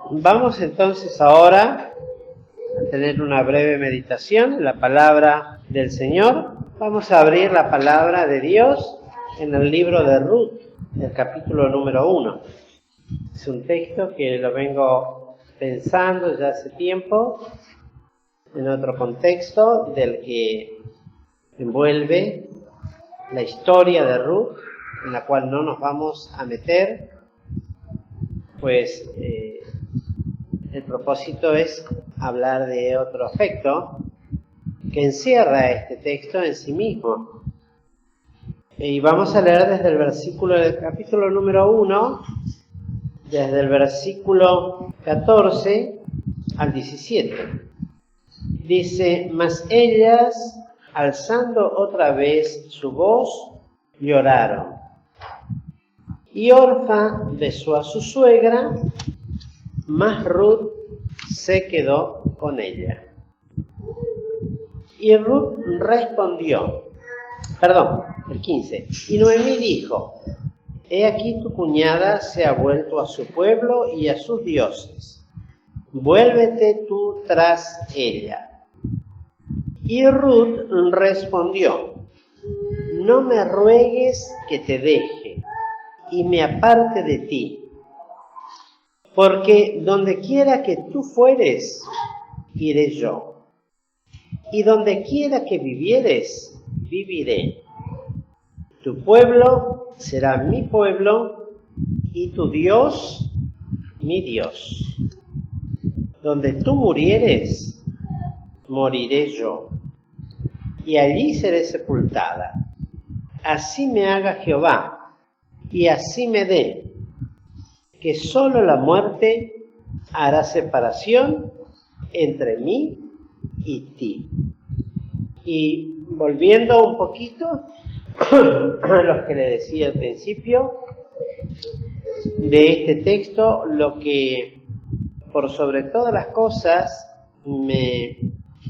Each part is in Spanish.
Vamos entonces ahora a tener una breve meditación en la palabra del Señor. Vamos a abrir la palabra de Dios en el libro de Ruth, el capítulo número 1. Es un texto que lo vengo pensando ya hace tiempo, en otro contexto del que envuelve la historia de Ruth, en la cual no nos vamos a meter, pues el propósito es hablar de otro aspecto que encierra este texto en sí mismo. Y vamos a leer desde el versículo del capítulo número 1, desde el versículo 14 al 17. Dice: mas ellas, alzando otra vez su voz, lloraron. Y Orfa besó a su suegra, mas Ruth se quedó con ella. Y Ruth respondió, el 15. Y Noemí dijo: he aquí tu cuñada se ha vuelto a su pueblo y a sus dioses. Vuélvete tú tras ella. Y Ruth respondió: no me ruegues que te deje y me aparte de ti, porque donde quiera que tú fueres, iré yo, y donde quiera que vivieres, viviré. Tu pueblo será mi pueblo, y tu Dios, mi Dios. Donde tú murieres, moriré yo, y allí seré sepultada. Así me haga Jehová, y así me dé, que solo la muerte hará separación entre mí y ti. Y volviendo un poquito a lo que le decía al principio de este texto, lo que por sobre todas las cosas me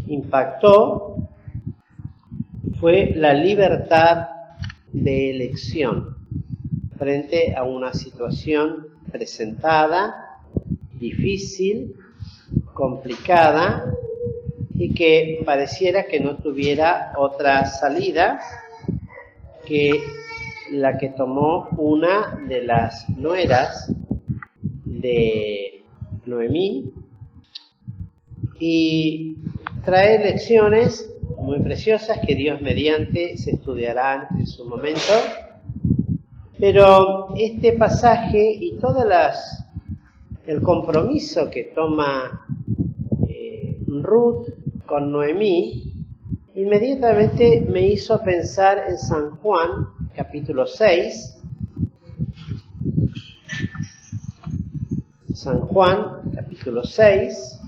impactó fue la libertad de elección frente a una situación presentada, difícil, complicada, y que pareciera que no tuviera otra salida que la que tomó una de las nueras de Noemí, y trae lecciones muy preciosas que Dios mediante se estudiarán en su momento. Pero este pasaje y el compromiso que toma Ruth con Noemí, inmediatamente me hizo pensar en San Juan, capítulo 6. San Juan, capítulo 6,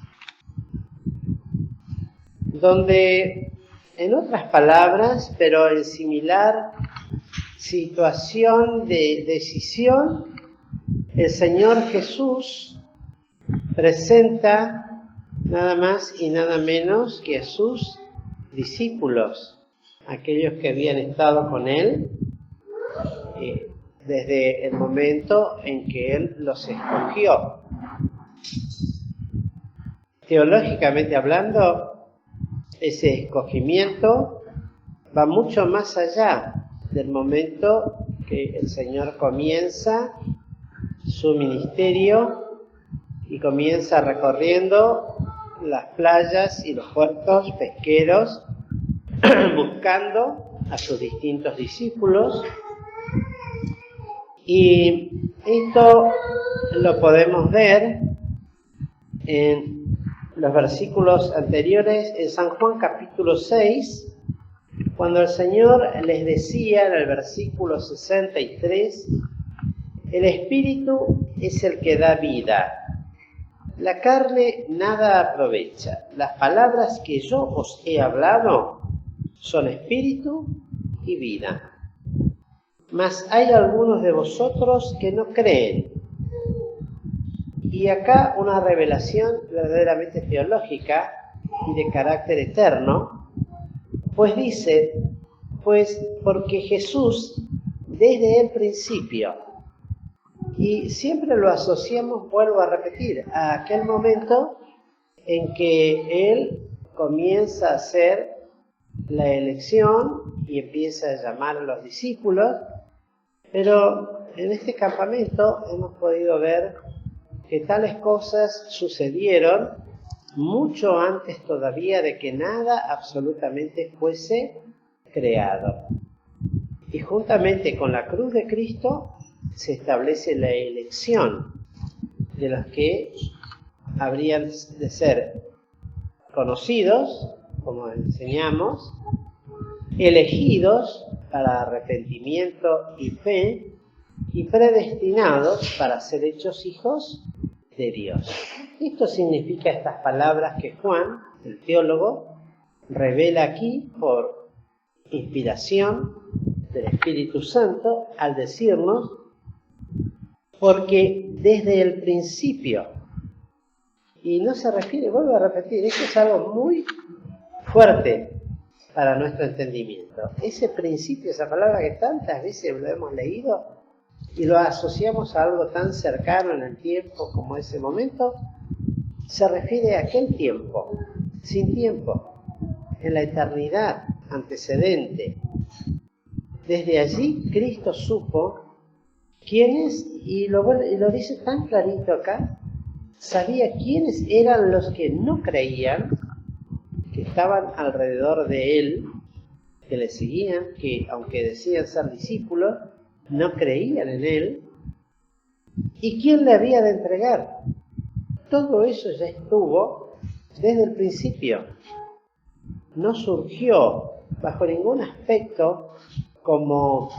donde, en otras palabras, pero en similar situación de decisión, el Señor Jesús presenta nada más y nada menos que a sus discípulos, aquellos que habían estado con Él desde el momento en que Él los escogió. Teológicamente hablando, ese escogimiento va mucho más allá del momento que el Señor comienza su ministerio y comienza recorriendo las playas y los puertos pesqueros buscando a sus distintos discípulos. Y esto lo podemos ver en los versículos anteriores, en San Juan capítulo 6, cuando el Señor les decía en el versículo 63, el Espíritu es el que da vida, la carne nada aprovecha. Las palabras que yo os he hablado son espíritu y vida. Mas hay algunos de vosotros que no creen. Y acá una revelación verdaderamente teológica y de carácter eterno, pues dice, porque Jesús desde el principio Y siempre lo asociamos, vuelvo a repetir, a aquel momento en que Él comienza a hacer la elección y empieza a llamar a los discípulos, pero en este campamento hemos podido ver que tales cosas sucedieron mucho antes todavía de que nada absolutamente fuese creado. Y juntamente con la cruz de Cristo se establece la elección de los que habrían de ser conocidos, como enseñamos, elegidos para arrepentimiento y fe, y predestinados para ser hechos hijos de Dios. Esto significa estas palabras que Juan, el teólogo, revela aquí por inspiración del Espíritu Santo al decirnos, porque desde el principio, y no se refiere, vuelvo a repetir, esto es algo muy fuerte para nuestro entendimiento. Ese principio, esa palabra que tantas veces lo hemos leído y lo asociamos a algo tan cercano en el tiempo como ese momento, se refiere a aquel tiempo, sin tiempo, en la eternidad antecedente. Desde allí Cristo supo quiénes, y lo dice tan clarito acá, sabía quiénes eran los que no creían, que estaban alrededor de Él, que le seguían, que aunque decían ser discípulos, no creían en Él, y quién le había de entregar. Todo eso ya estuvo desde el principio. No surgió bajo ningún aspecto como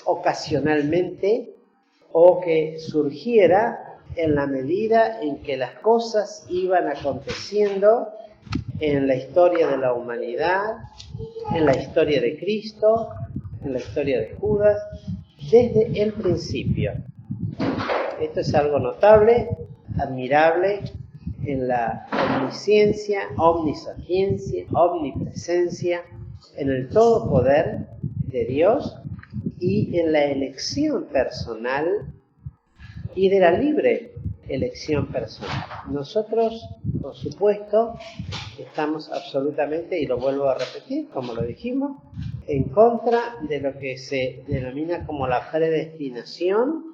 ocasionalmente o que surgiera en la medida en que las cosas iban aconteciendo en la historia de la humanidad, en la historia de Cristo, en la historia de Judas, desde el principio. Esto es algo notable, admirable en la omnisciencia, omnisapiencia, omnipresencia, en el todo poder de Dios y en la elección personal y de la libre elección personal. Nosotros, por supuesto, estamos absolutamente, y lo vuelvo a repetir, como lo dijimos, en contra de lo que se denomina como la predestinación.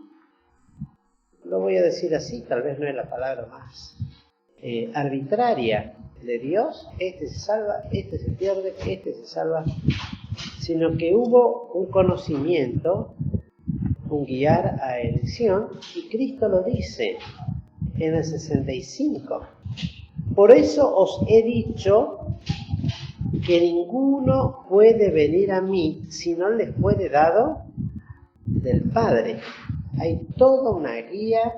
Lo voy a decir así, tal vez no es la palabra más arbitraria de Dios. Este se salva, este se pierde, este se salva, sino que hubo un conocimiento, un guiar a elección, y Cristo lo dice en el 65. Por eso os he dicho que ninguno puede venir a mí si no le fuere dado del Padre. Hay toda una guía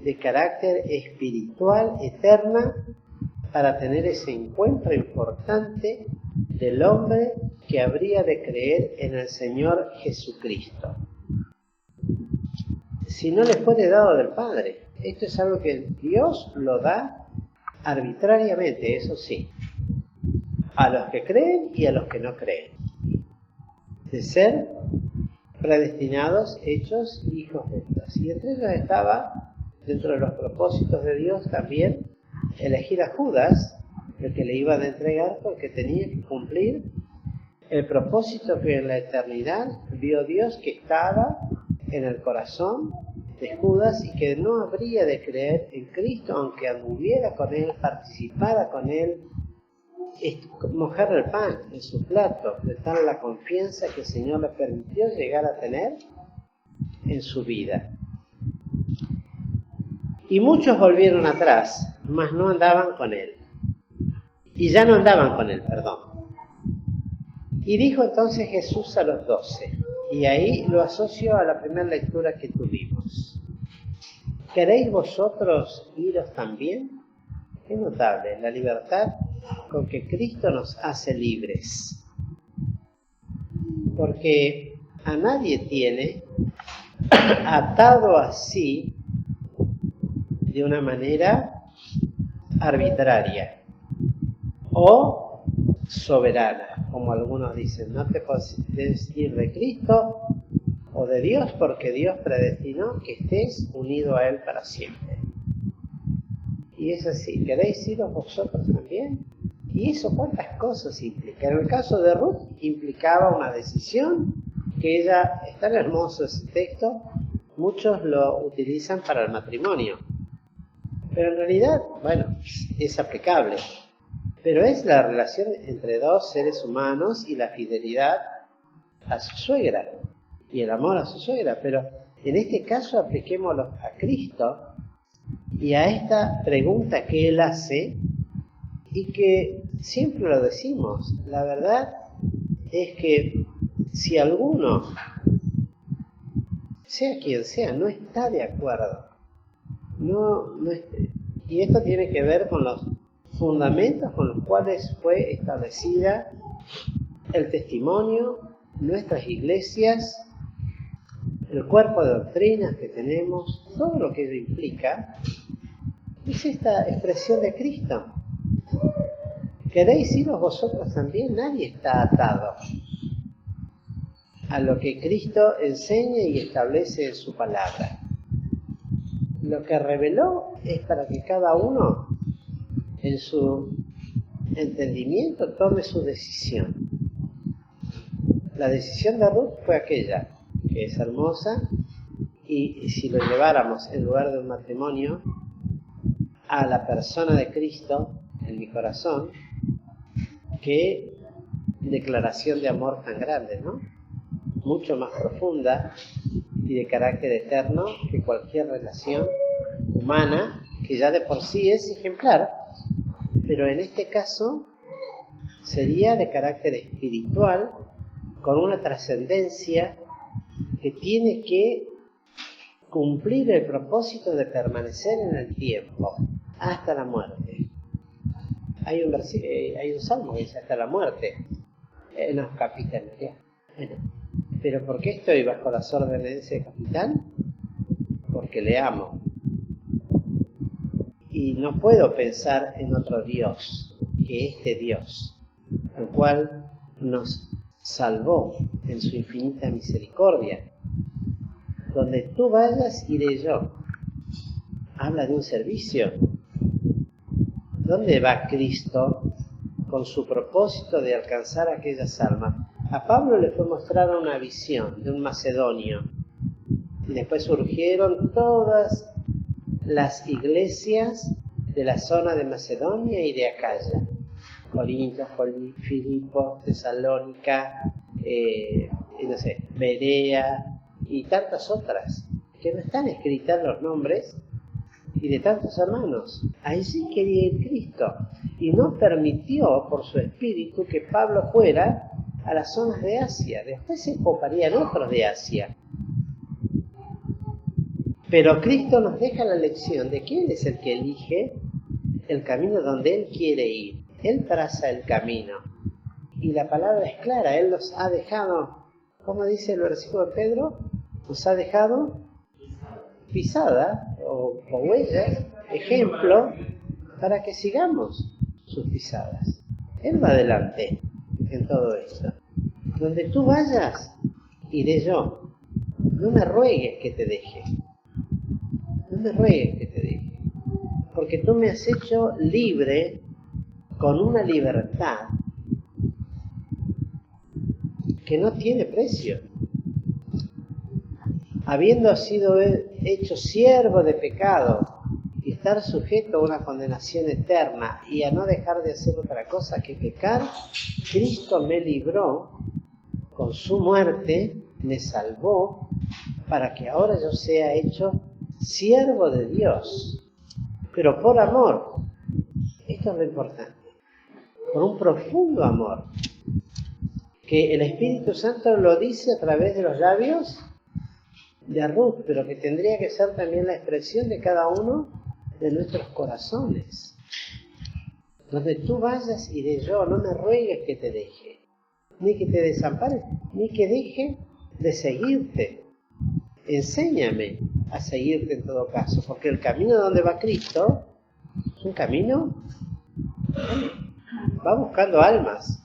de carácter espiritual eterna para tener ese encuentro importante del hombre que habría de creer en el Señor Jesucristo. Si no le fuere dado del Padre, esto es algo que Dios lo da arbitrariamente, eso sí, a los que creen y a los que no creen, de ser predestinados, hechos hijos de Dios. Y entre ellos estaba, dentro de los propósitos de Dios también, elegir a Judas, el que le iba a entregar, porque tenía que cumplir el propósito que en la eternidad vio Dios que estaba en el corazón de Judas y que no habría de creer en Cristo aunque anduviera con Él, participara con Él, mojar el pan en su plato, de tal la confianza que el Señor le permitió llegar a tener en su vida. Y muchos volvieron atrás, mas no andaban con Él. Y ya no andaban con Él, perdón. Y dijo entonces Jesús a los 12, y ahí lo asocio a la primera lectura que tuvimos. ¿Queréis vosotros iros también? Es notable la libertad con que Cristo nos hace libres. Porque a nadie tiene atado así de una manera arbitraria o soberana, como algunos dicen. No te puedes ir de Cristo o de Dios, porque Dios predestinó que estés unido a Él para siempre. Y es así, ¿queréis iros vosotros también? ¿Y eso cuántas cosas implica? En el caso de Ruth implicaba una decisión, que ella, es tan hermoso ese texto, muchos lo utilizan para el matrimonio. Pero en realidad, bueno, es aplicable. Pero es la relación entre dos seres humanos y la fidelidad a su suegra y el amor a su suegra. Pero en este caso apliquémoslo a Cristo y a esta pregunta que Él hace y que siempre lo decimos. La verdad es que si alguno, sea quien sea, no está de acuerdo, y esto tiene que ver con los fundamentos con los cuales fue establecida el testimonio, nuestras iglesias, el cuerpo de doctrinas que tenemos, todo lo que ello implica, es esta expresión de Cristo. ¿Queréis iros vosotros también? Nadie está atado a lo que Cristo enseña y establece en su palabra. Lo que reveló es para que cada uno en su entendimiento tome su decisión. La decisión de Ruth fue aquella, que es hermosa, y si lo lleváramos en lugar de un matrimonio a la persona de Cristo en mi corazón, qué declaración de amor tan grande, ¿no? Mucho más profunda y de carácter eterno que cualquier relación humana, que ya de por sí es ejemplar, pero en este caso sería de carácter espiritual, con una trascendencia que tiene que cumplir el propósito de permanecer en el tiempo hasta la muerte. Hay un salmo que dice hasta la muerte. No, capitán, ¿ya? Bueno, pero ¿por qué estoy bajo las órdenes de ese capitán? Porque le amo. Y no puedo pensar en otro Dios que este Dios, el cual nos salvó en su infinita misericordia. Donde tú vayas, iré yo. Habla de un servicio. ¿Dónde va Cristo con su propósito de alcanzar aquellas almas? A Pablo le fue mostrada una visión de un macedonio. Y después surgieron todas las iglesias de la zona de Macedonia y de Acaya. Corinto, Filipos, Tesalónica, Berea y tantas otras, que no están escritas los nombres, y de tantos hermanos. Ahí sí quería ir Cristo, y no permitió por su espíritu que Pablo fuera a las zonas de Asia. Después se ocuparían otros de Asia. Pero Cristo nos deja la lección de que Él es el que elige el camino donde Él quiere ir. Él traza el camino. Y la palabra es clara. Él nos ha dejado, ¿cómo dice el versículo de Pedro? Nos ha dejado pisada o huellas, ejemplo, para que sigamos sus pisadas. Él va adelante en todo esto. Donde tú vayas, iré yo. No me ruegues que te deje. No me ruegues que te deje. Porque tú me has hecho libre con una libertad que no tiene precio. Habiendo sido hecho siervo de pecado y estar sujeto a una condenación eterna y a no dejar de hacer otra cosa que pecar, Cristo me libró con su muerte, me salvó para que ahora yo sea hecho siervo de Dios, pero por amor. Esto es lo importante, por un profundo amor, que el Espíritu Santo lo dice a través de los labios de Ruth, pero que tendría que ser también la expresión de cada uno de nuestros corazones. Donde tú vayas, iré yo. No me ruegues que te deje, ni que te desampare, ni que deje de seguirte. Enséñame a seguirte en todo caso, porque el camino donde va Cristo es un camino, va buscando almas,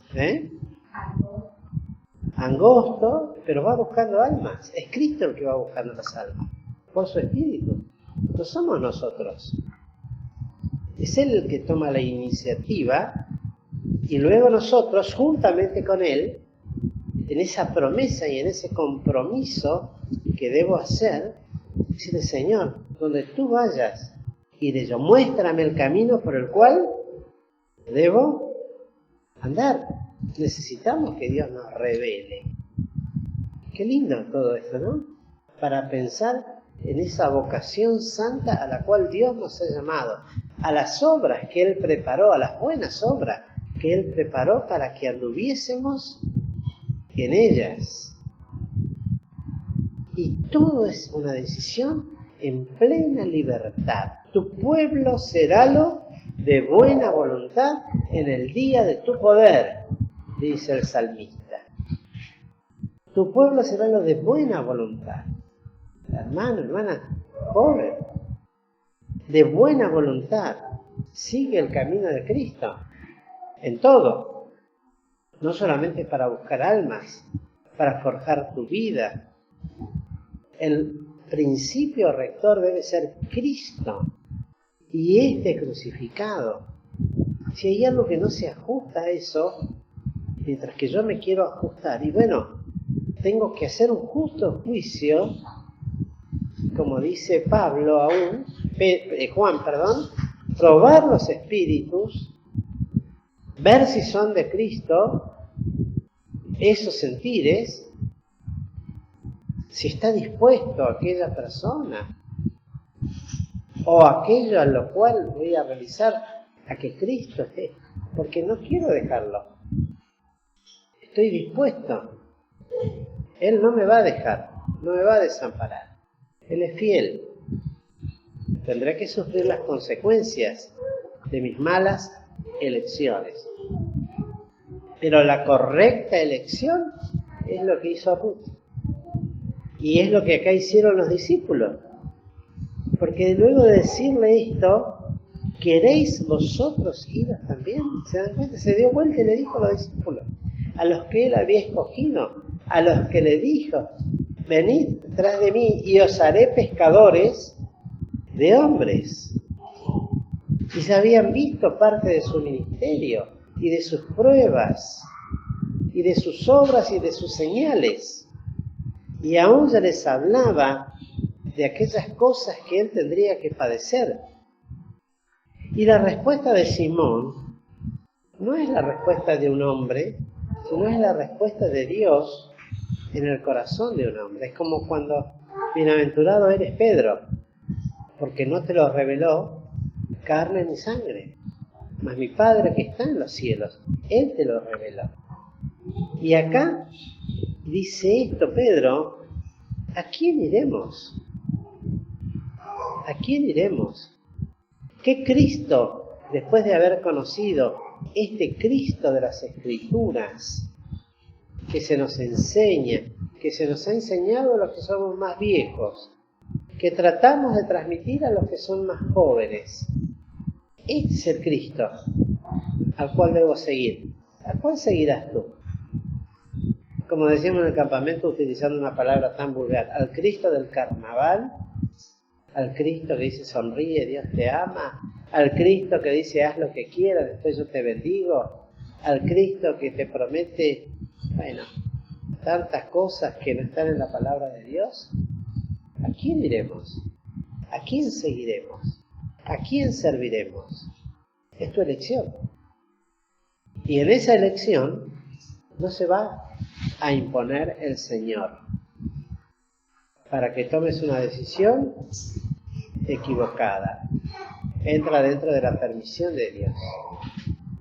angosto, pero va buscando almas. Es Cristo el que va buscando las almas, por su Espíritu. No somos nosotros. Es Él el que toma la iniciativa y luego nosotros, juntamente con Él, en esa promesa y en ese compromiso que debo hacer, decirle, Señor, donde tú vayas, iré yo, muéstrame el camino por el cual debo andar. Necesitamos que Dios nos revele. Qué lindo todo esto, ¿no? Para pensar en esa vocación santa a la cual Dios nos ha llamado, a las obras que Él preparó, a las buenas obras que Él preparó para que anduviésemos en ellas. Y todo es una decisión en plena libertad. Tu pueblo serálo de buena voluntad en el día de tu poder, dice el salmista. Tu pueblo serálo de buena voluntad. Hermano, hermana, joven, de buena voluntad, sigue el camino de Cristo en todo, no solamente para buscar almas, para forjar tu vida. El principio rector debe ser Cristo y este crucificado. Si hay algo que no se ajusta a eso, mientras que yo me quiero ajustar, y bueno, tengo que hacer un justo juicio, como dice Pablo aún, Juan, probar los espíritus, ver si son de Cristo, esos sentires, si está dispuesto aquella persona, o aquello a lo cual voy a realizar, a que Cristo esté, porque no quiero dejarlo. Estoy dispuesto. Él no me va a dejar, no me va a desamparar. Él es fiel. Tendré que sufrir las consecuencias de mis malas elecciones. Pero la correcta elección es lo que hizo Ruth. Y es lo que acá hicieron los discípulos. Porque luego de decirle esto, ¿queréis vosotros iros también? ¿Se dan cuenta? Se dio vuelta y le dijo a los discípulos, a los que él había escogido, a los que le dijo, venid tras de mí y os haré pescadores de hombres. Y se habían visto parte de su ministerio y de sus pruebas y de sus obras y de sus señales. Y aún ya les hablaba de aquellas cosas que él tendría que padecer. Y la respuesta de Simón no es la respuesta de un hombre, sino es la respuesta de Dios en el corazón de un hombre. Es como cuando, bienaventurado eres Pedro, porque no te lo reveló carne ni sangre, mas mi Padre que está en los cielos, Él te lo reveló. Y acá dice esto Pedro, ¿a quién iremos? ¿A quién iremos? ¿Qué Cristo, después de haber conocido este Cristo de las Escrituras, que se nos enseña, que se nos ha enseñado a los que somos más viejos, que tratamos de transmitir a los que son más jóvenes? Este es el Cristo al cual debo seguir. ¿A cuál seguirás tú? Como decíamos en el campamento, utilizando una palabra tan vulgar, al Cristo del carnaval, al Cristo que dice sonríe, Dios te ama, al Cristo que dice haz lo que quieras, después yo te bendigo, al Cristo que te promete, bueno, tantas cosas que no están en la palabra de Dios. ¿A quién iremos? ¿A quién seguiremos? ¿A quién serviremos? Es tu elección. Y en esa elección no se va a imponer el Señor para que tomes una decisión equivocada. Entra dentro de la permisión de Dios.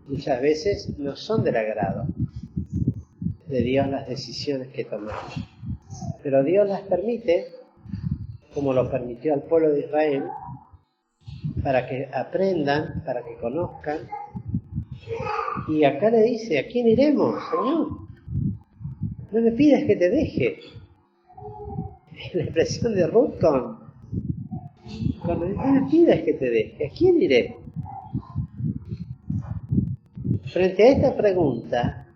Muchas veces no son del agrado de Dios las decisiones que tomamos, pero Dios las permite, como lo permitió al pueblo de Israel, para que aprendan, para que conozcan. Y acá le dice, ¿a quién iremos, Señor? No me pidas que te deje. La expresión de Ruth cuando no me pidas que te deje, ¿a quién iré? Frente a esta pregunta,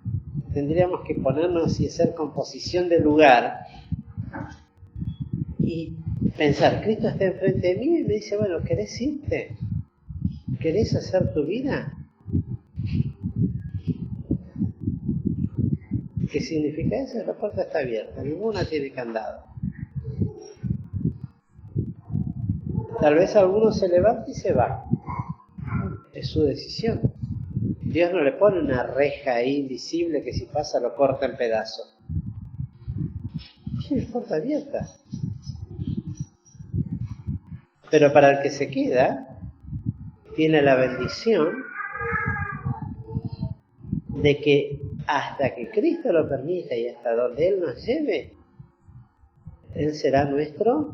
tendríamos que ponernos y hacer composición de lugar y pensar, Cristo está enfrente de mí y me dice, bueno, ¿querés irte? ¿Querés hacer tu vida? ¿Qué significa eso? La puerta está abierta, ninguna tiene candado. Tal vez alguno se levanta y se va. Es su decisión. Dios no le pone una reja ahí invisible que si pasa lo corta en pedazos. Tiene puerta abierta. Pero para el que se queda, tiene la bendición de que hasta que Cristo lo permita y hasta donde Él nos lleve, Él será nuestro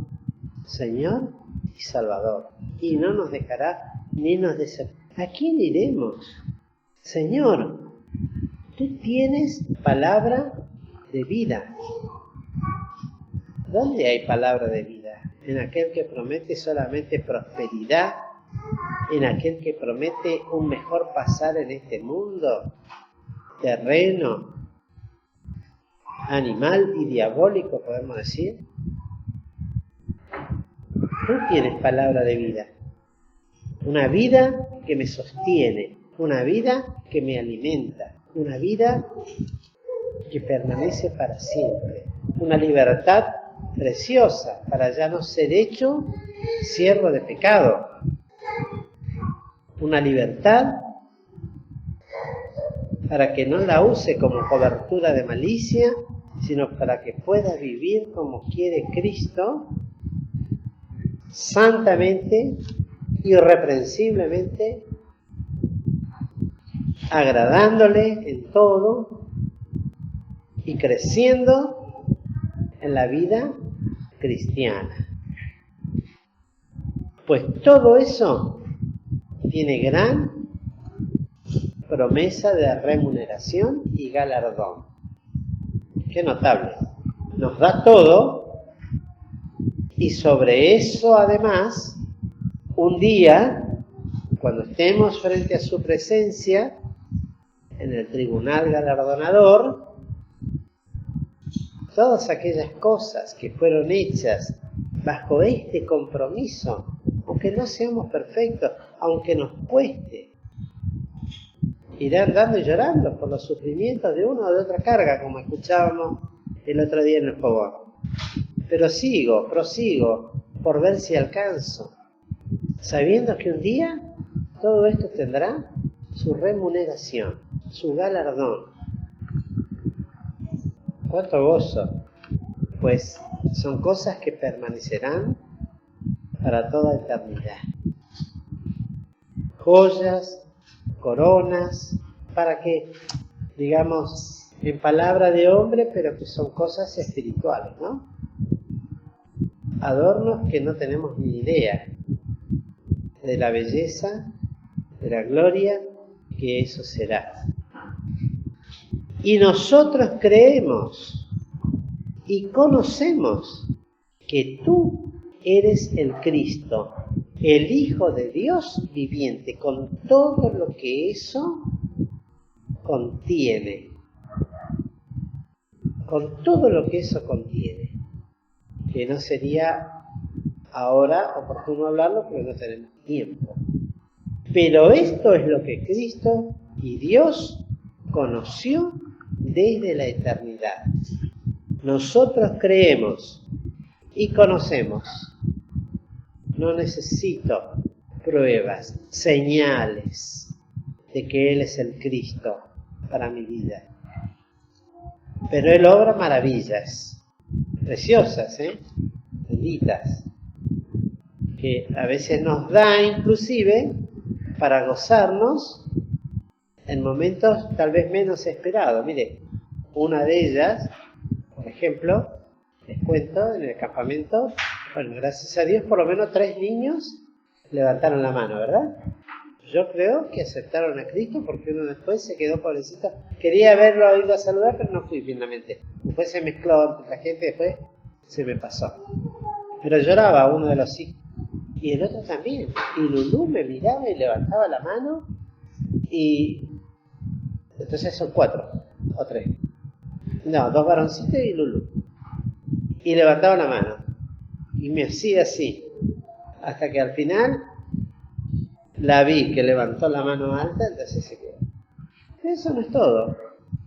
Señor y Salvador. Y no nos dejará ni nos desamparará. ¿A quién iremos? Señor, tú tienes palabra de vida. ¿Dónde hay palabra de vida? En aquel que promete solamente prosperidad, en aquel que promete un mejor pasar en este mundo, terreno, animal y diabólico, podemos decir. Tú tienes palabra de vida. Una vida que me sostiene, una vida que me alimenta, una vida que permanece para siempre, una libertad preciosa para ya no ser hecho siervo de pecado, una libertad para que no la use como cobertura de malicia, sino para que pueda vivir como quiere Cristo, santamente, irreprensiblemente, agradándole en todo y creciendo en la vida cristiana. Pues todo eso tiene gran promesa de remuneración y galardón. Qué notable. Nos da todo y sobre eso además, un día, cuando estemos frente a su presencia, en el tribunal galardonador, todas aquellas cosas que fueron hechas bajo este compromiso, aunque no seamos perfectos, aunque nos cueste, irán dando y llorando por los sufrimientos de una o de otra carga, como escuchábamos el otro día en el fogón. Pero prosigo, por ver si alcanzo, sabiendo que un día todo esto tendrá su remuneración, su galardón. ¡Cuánto gozo! Pues son cosas que permanecerán para toda eternidad. Joyas, coronas, para que, digamos, en palabra de hombre, pero que son cosas espirituales, ¿no? Adornos que no tenemos ni idea de la belleza, de la gloria que eso será. Y nosotros creemos y conocemos que tú eres el Cristo, el Hijo de Dios viviente, con todo lo que eso contiene. Con todo lo que eso contiene. Que no sería ahora oportuno hablarlo porque no tenemos tiempo. Pero esto es lo que Cristo y Dios conoció desde la eternidad. Nosotros creemos y conocemos. No necesito pruebas, señales de que Él es el Cristo para mi vida. Pero Él obra maravillas, preciosas, benditas, que a veces nos da inclusive para gozarnos en momentos tal vez menos esperados. Mire, una de ellas, por ejemplo, les cuento, en el campamento, bueno, gracias a Dios, por lo menos 3 niños levantaron la mano, ¿verdad? Yo creo que aceptaron a Cristo porque uno después se quedó pobrecito. Quería haberlo ido a saludar, pero no fui finalmente. Después se mezcló entre la gente, después se me pasó. Pero lloraba uno de los hijos. Y el otro también. Y Lulú me miraba y levantaba la mano. Y entonces son 4. o 3. No, 2 varoncitos y Lulu. Y levantaba la mano. Y me hacía así. Hasta que al final la vi que levantó la mano alta, entonces se quedó. Eso no es todo.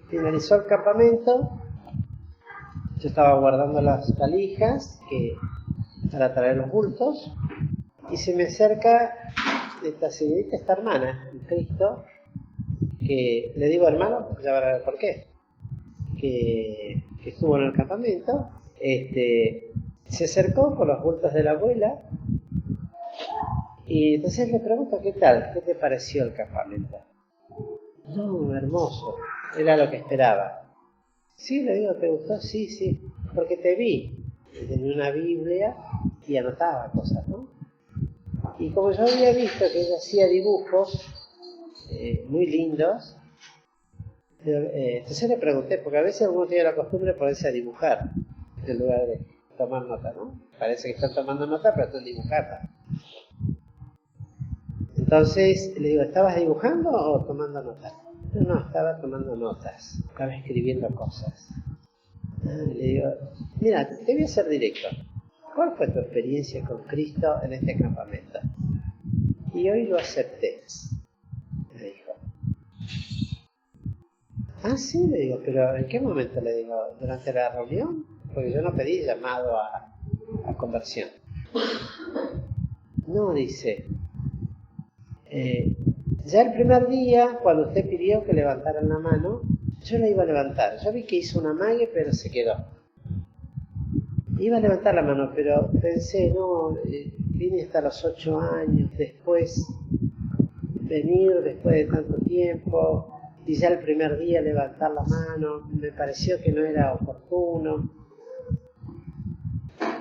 Finalizó el campamento. Yo estaba guardando las valijas para traer los bultos. Y se me acerca esta señorita, esta hermana en Cristo, que le digo hermano, porque ya van a ver por qué, que estuvo en el campamento, se acercó con los bultos de la abuela, y entonces le pregunto, ¿qué tal? ¿Qué te pareció el campamento? No, hermoso, era lo que esperaba. Sí, le digo, ¿te gustó? Sí, porque te vi, tenía una Biblia y anotaba cosas, ¿no? Y como yo había visto que ella hacía dibujos muy lindos, entonces le pregunté, porque a veces uno tiene la costumbre de ponerse a dibujar en lugar de tomar nota, ¿no? Parece que están tomando nota, pero están dibujando. Entonces le digo, ¿estabas dibujando o tomando notas? No, estaba tomando notas, estaba escribiendo cosas. Le digo, mira, te voy a ser directo. ¿Cuál fue tu experiencia con Cristo en este campamento? Y hoy lo acepté, me dijo. Ah, sí, le digo, pero ¿en qué momento? Le digo, ¿durante la reunión? Porque yo no pedí llamado a conversión. No, dice, ya el primer día, cuando usted pidió que levantaran la mano, yo la iba a levantar. Yo vi que hizo una amague, pero se quedó. Iba a levantar la mano, pero pensé, no, vine hasta los 8 años, después de tanto tiempo, y ya el primer día levantar la mano, me pareció que no era oportuno.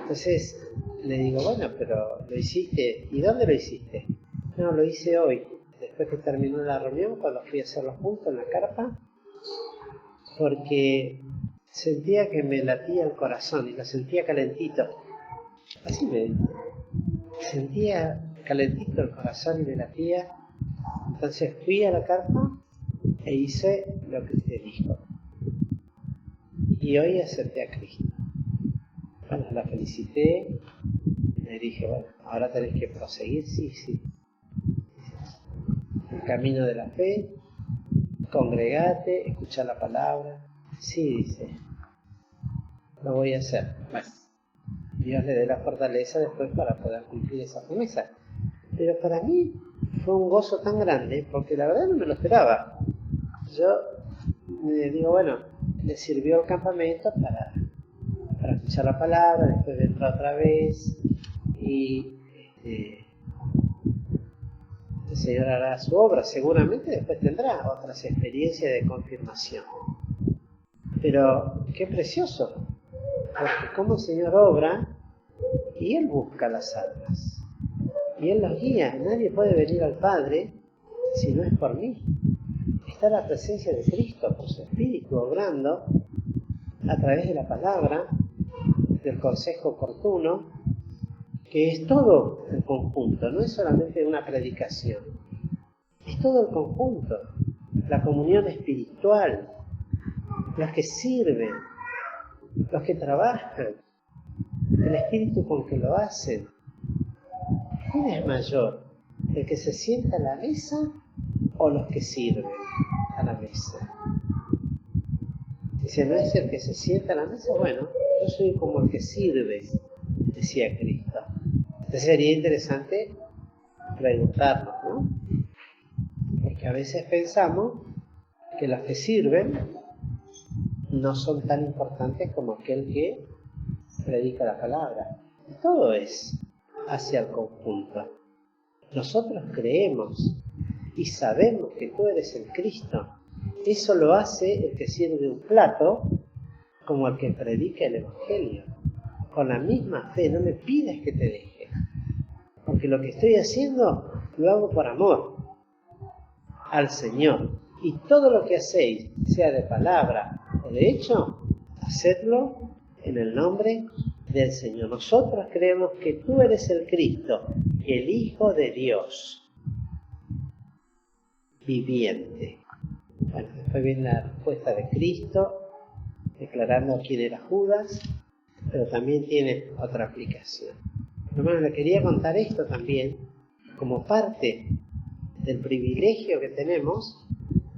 Entonces le digo, bueno, pero lo hiciste, ¿y dónde lo hiciste? No, lo hice hoy, después que terminó la reunión, cuando fui a hacer los puntos en la carpa, porque sentía que me latía el corazón y lo sentía calentito. Así me dijo. Sentía calentito el corazón y me latía. Entonces fui a la carpa e hice lo que usted dijo. Y hoy acepté a Cristo. Bueno, la felicité. Le dije, bueno, ahora tenés que proseguir, sí. El camino de la fe, congregate, escuchar la palabra. Sí, dice, lo voy a hacer. Bueno, Dios le dé la fortaleza después para poder cumplir esa promesa. Pero para mí fue un gozo tan grande, porque la verdad no me lo esperaba. Yo me digo, bueno, le sirvió el campamento para escuchar la palabra, después vendrá otra vez, y el Señor hará su obra, seguramente después tendrá otras experiencias de confirmación. Pero qué precioso, porque como el Señor obra y Él busca las almas y Él los guía. Nadie puede venir al Padre si no es por mí. Está la presencia de Cristo por su Espíritu obrando a través de la palabra, del consejo oportuno, que es todo el conjunto, no es solamente una predicación, es todo el conjunto, la comunión espiritual, los que sirven, los que trabajan, el espíritu con que lo hacen. ¿Quién es mayor? ¿El que se sienta a la mesa o los que sirven a la mesa? Dice, ¿no es el que se sienta a la mesa? Bueno, yo soy como el que sirve, decía Cristo. Entonces sería interesante preguntarnos, ¿no? Porque a veces pensamos que los que sirven no son tan importantes como aquel que predica la palabra. Todo es hacia el conjunto. Nosotros creemos y sabemos que tú eres el Cristo. Eso lo hace el que sirve un plato como el que predica el Evangelio. Con la misma fe, no me pidas que te deje. Porque lo que estoy haciendo lo hago por amor al Señor. Y todo lo que hacéis, sea de palabra o de hecho, hacedlo en el nombre del Señor. Nosotros creemos que tú eres el Cristo, el Hijo de Dios viviente. Bueno, después viene la respuesta de Cristo, declarando quién era Judas, pero también tiene otra aplicación. Hermano, le quería contar esto también, como parte del privilegio que tenemos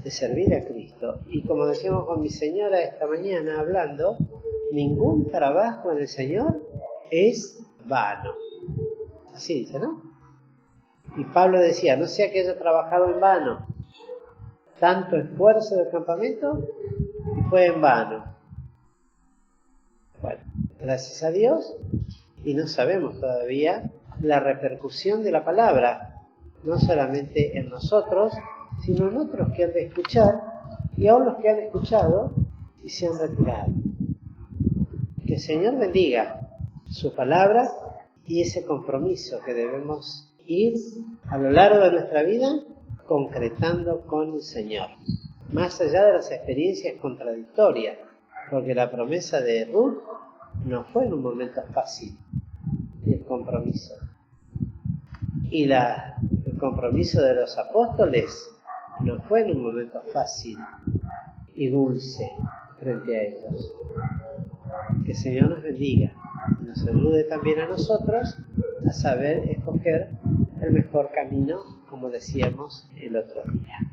de servir a Cristo. Y como decíamos con mi señora esta mañana hablando, ningún trabajo en el Señor es vano. Así dice, ¿no? Y Pablo decía, no sea que haya trabajado en vano. Tanto esfuerzo del campamento y fue en vano. Bueno, gracias a Dios, y no sabemos todavía la repercusión de la palabra, no solamente en nosotros, sino en otros que han de escuchar, y aún los que han escuchado y se han retirado. Que el Señor bendiga su palabra y ese compromiso que debemos ir a lo largo de nuestra vida concretando con el Señor. Más allá de las experiencias contradictorias, porque la promesa de Ruth no fue en un momento fácil, el compromiso. Y el compromiso de los apóstoles no fue en un momento fácil y dulce frente a ellos. Que el Señor nos bendiga y nos ayude también a nosotros a saber escoger el mejor camino, como decíamos el otro día.